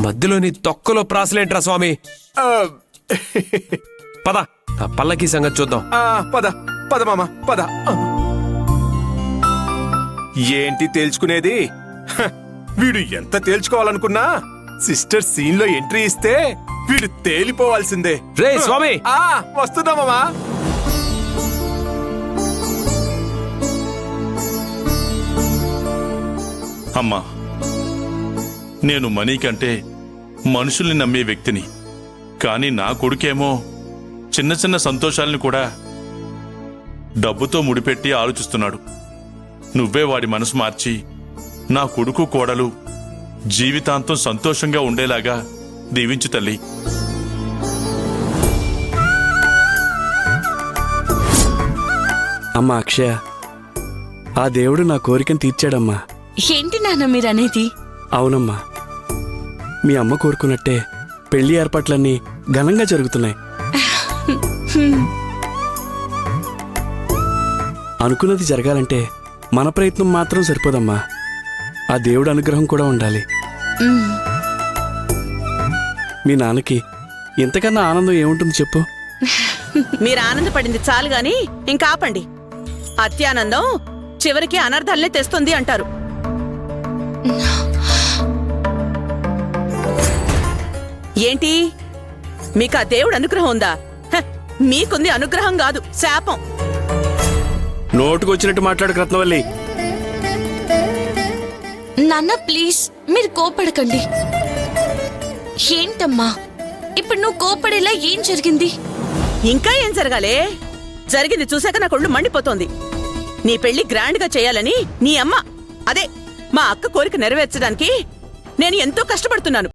మధ్యలోని తొక్కలో ప్రాసలేంట్రా స్వామి. పద ఆ పల్లకి సంగతి చూద్దాం. పద పద మామ పద. ఏంటి తేల్చుకునేది? వీడు ఎంత తేల్చుకోవాలనుకున్నా సిస్టర్ సీన్ లో ఎంట్రీ ఇస్తే వీడు తేలిపోవాల్సిందే. రే స్వామి, వస్తున్నా మామా. అమ్మా, నేను మనీ కంటే మనుషుల్ని నమ్మే వ్యక్తిని. కానీ నా కొడుకేమో చిన్న చిన్న సంతోషాలను కూడా డబ్బుతో ముడిపెట్టి ఆలోచిస్తున్నాడు. నువ్వే వాడి మనసు మార్చి నా కొడుకు కోడలు జీవితాంతం సంతోషంగా ఉండేలాగా దీవించు తల్లి. అమ్మా అక్షయ, ఆ దేవుడు నా కోరికను తీర్చాడమ్మా. ఏంటి నాన్న మీరనేది? అవునమ్మా, మీ అమ్మ కోరుకున్నట్టే పెళ్లి ఏర్పాట్లన్నీ ఘనంగా జరుగుతున్నాయి. అనుకున్నది జరగాలంటే మన ప్రయత్నం మాత్రం సరిపోదమ్మా, ఆ దేవుడి అనుగ్రహం కూడా ఉండాలి. మీ నాన్నకి ఇంతకన్నా ఆనందం ఏముంటుంది చెప్పు? మీరు ఆనందపడింది చాలు గాని ఇంకా ఆపండి. అత్యానందం చివరికి అనర్థాలనే తెస్తుంది అంటారు. ఏంటి మీకు ఆ దేవుడు అనుగ్రహం ఉందా? మీకుంది అనుగ్రహం కాదు, శాపం. నోటుకొచ్చినట్టు మాట్లాడకు రత్నవల్లి. నాన్న ప్లీజ్ మీరు కోపడకండి. ఏంటమ్మా ఇప్పుడు నువ్వు కోపడేలా ఏం జరిగింది? ఇంకా ఏం జరగాలే? జరిగింది చూశాక నా కొళ్ళు మండిపోతోంది. నీ పెళ్లి గ్రాండ్ గా చేయాలని నీ అమ్మ, అదే మా అక్క కోరిక నెరవేర్చడానికి నేను ఎంతో కష్టపడుతున్నాను.